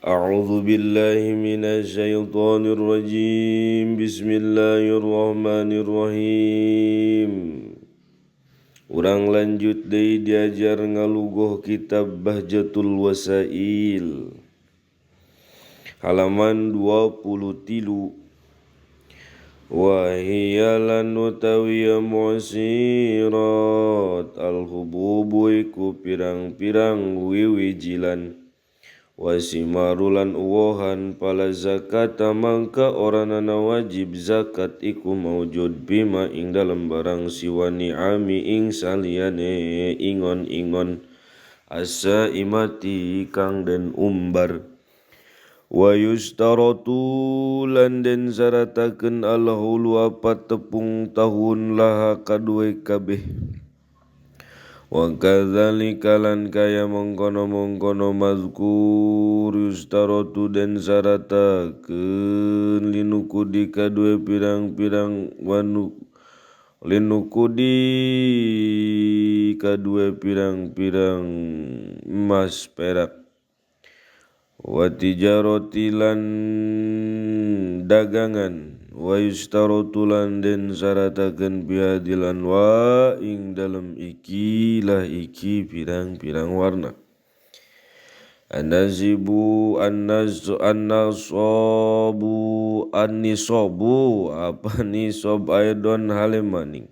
A'udzu billahi minasyaitonir rajim. Bismillahirrahmanirrahim. Urang lanjut deui diajar ngalugoh kitab Bahjatul Wasail. Halaman 23. Wa hiya lan utawiya mu'sirat al-hububu iku pirang-pirang wiwijilan. Wasimarulan uwohan pala zakat mangka oranana wajib zakat iku maujud bima ing dalam barang siwa ni'ami ing saliyane ingon-ingon asa imati kang den umbar. Wa yustaratu lan den saratakeun alhulu apat tepung tahun laha kadue kabeh. Wa kadzalika lan kaya mongkono-mongkono mazkur yustaratu den saratakeun linukudi kadue pirang-pirang linukudi kadue pirang-pirang emas perak. Wa tijarati lan dagangan. Wa yustaratu lan den saratakeun bihadilan wa ing dalem iki pirang-pirang warna. An-nasabu apa nisab aidon halemaning.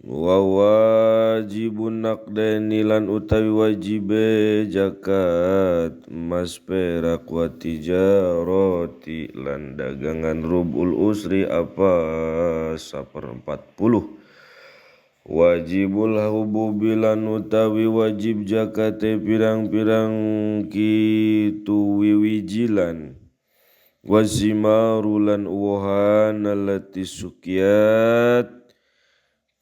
Wa wajibun naqdani lan utawi wajibe zakat emas perak wa tijarati lan dagangan rubul usri apa 1/40. Wajibul hububi lan utawi wajib zakate pirang-pirang kitu wiwijilan. Wasimarulan uwohan allati sukyat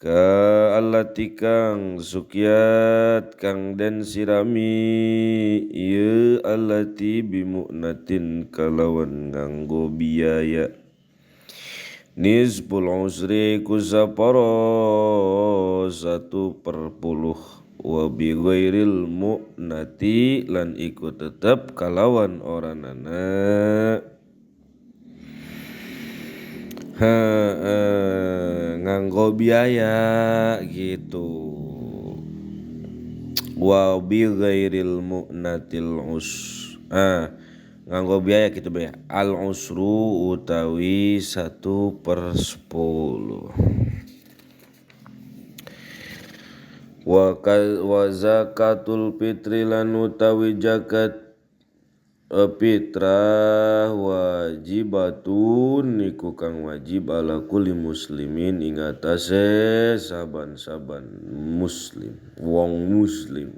ka allati kang sukyat kang den sirami ieu allati bimu'natin kalawan nganggo biaya. Nisbul usri ku saparo 1/10 wa bi ghairil mu'nati lan iku tetep kalawan oranana nganggo biaya gitu. Wa bi ghairil mu'natil nganggo biaya gitu ya. Al usru utawi 1/10. Wa zakatul fitri lan utawi zakat fitrah wajibatun niku kang wajib ala kulli muslimin ing atase saban-saban muslim wong muslim.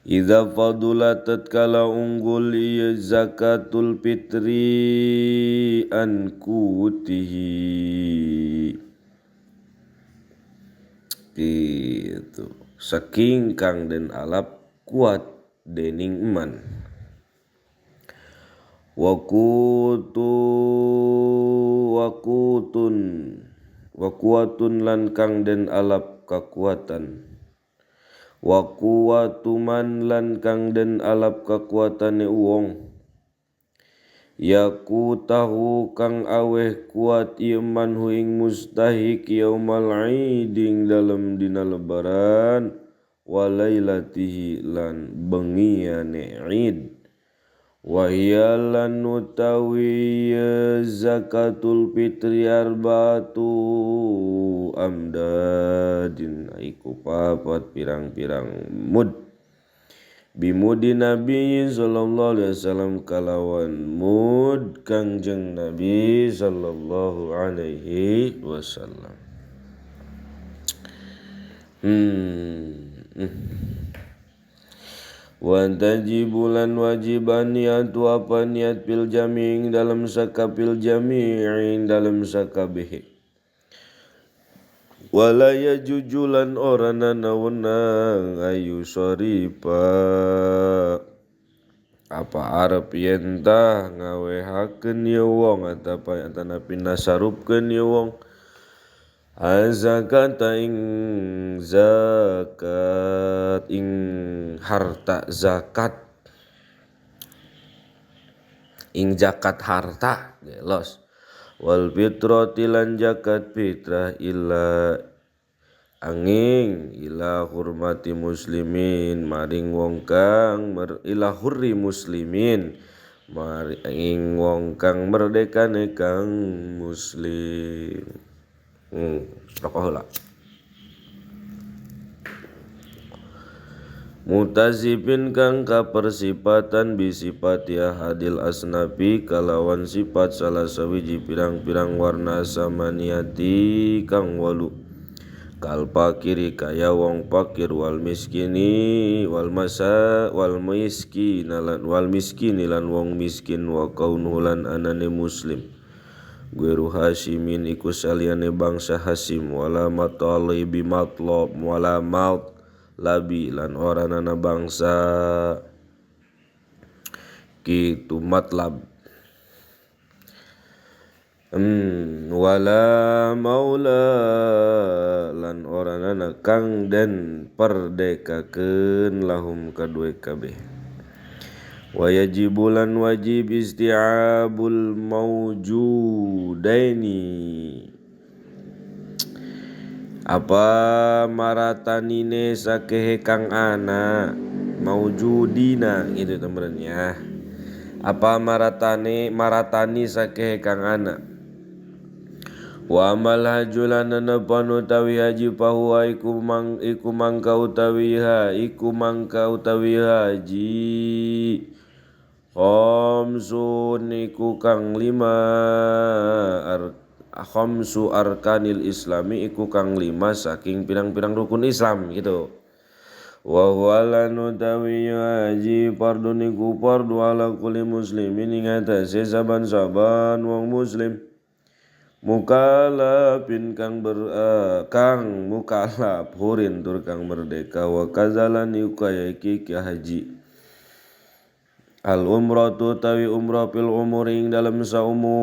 Idza fadulat tatkala unggul ieu zakatul fitri an kutihi itu saking kang den alap kuat dening iman. Wakuatun lan kang den alap kakuatan. Wakuatuman lan kang den alap kakuatane uwong. Yaku tahu kang aweh kuat iman huing mustahik yaumal aiding dalam dina lebaran walailatihi lan bengiane id. Wahiyalan utawi zakatul fitri arba'atu amdadin iku papat pirang-pirang mud. Bimudi Nabi sallallahu alaihi wasallam kalawan mud kangjeng Nabi sallallahu alaihi wasallam. Wa tajibulan wajiban niatu apa niat pil jami'ing dalam sakapil jami'ing dalam sakabeh. Wala yajujulan oranana wenang ayu soripa apa arep yentah ngawehakeun ieu wong atapi nasarupkeun ieu wong Azakata ing zakat ing harta zakat ing zakat harta gelos wal fitrati lan zakat fitrah illa angin ila hurmati muslimin maring wong kang ila hurri muslimin maring wong kang merdekane kang muslim. Rokok Mutazibin kang kapersipatan bisipati ahadil asnafi kalawan sifat salah sawiji pirang-pirang warna samaniati kang walu kal pakiri kaya wong pakir wal miskini wal miskini lan wong miskin wa kaunulan anane muslim Guru Hasimin iku saliyane bangsa Hasim wala matalibi matlab wala maut labi lan oranana bangsa kitu matlab wala maula lan oranana kang den perdekakeun lahum kadue kabeh wa yajibulan wajib isti'abul maujudaini apa maratanine sakehe kang ana maujudina gitu temen-temennya apa maratani sakehe kang ana wa amal hajulan nepanu utawi haji pahuwa iku mangka utawi haji khamsun iku kang khamsu arkanil islami iku kang 5 saking pirang-pirang rukun Islam gitu. Wa huwa lan utawi haji fardun iku fardu ala kulli muslimin ing atase saban-saban wong muslim mukalafin kang mukalaf hurin tur kang merdeka wa kazalan iku kaya iki haji al umratu tawi umrah fil umuri ing dalam saumur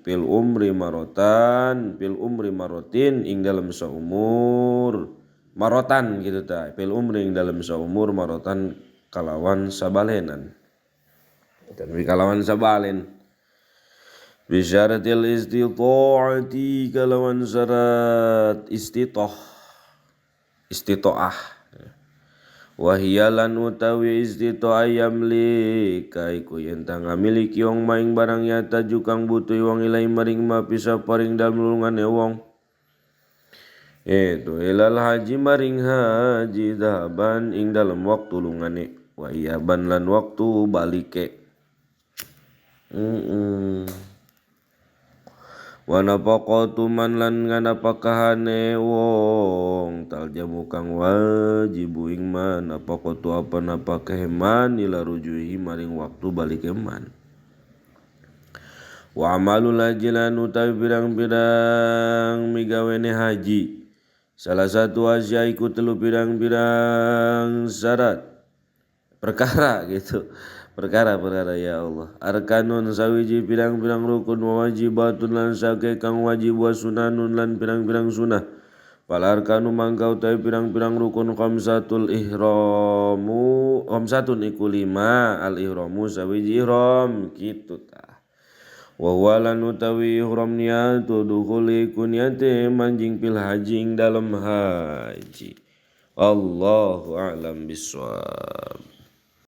fil umri marotin ing dalam saumur marotan gitu ta fil umri ing dalam saumur marotan kalawan sabalenan dan kalawan sabalen bisyaratil istita'ati kalawan syarat istita'ah wahiyalan utawi istita'ah yamlika iku yen tang miliki wong maing barang nyata jukang butuh wong ilai maring mapisa paring dalem lungane wong itu ilal haji maring haji dahaban ing dalam waktu lungane wa iyaban lan waktu balike wa nafaqatu man lan nganapakahane wong taljamu kang wajib ing man nafaqatu apa napakaheman ila rujuhi maring waktu balik man wa amalul haji lan utawi pirang-pirang migawene haji salah satu asya iku telu pirang-pirang syarat perkara gitu perkara ya Allah arkanun sawiji pirang-pirang rukun wa wajibatun lan sake kang wajib wa sunanun lan pirang-pirang sunah fal arkanu mangka utawi pirang-pirang rukun khamsatun iku 5 al ihramu sawiji ihram kitu ta wa walan utawi ihram niatu dukhuli kunyate manjing pil haji ing dalem haji Allahu a'lam bissawab.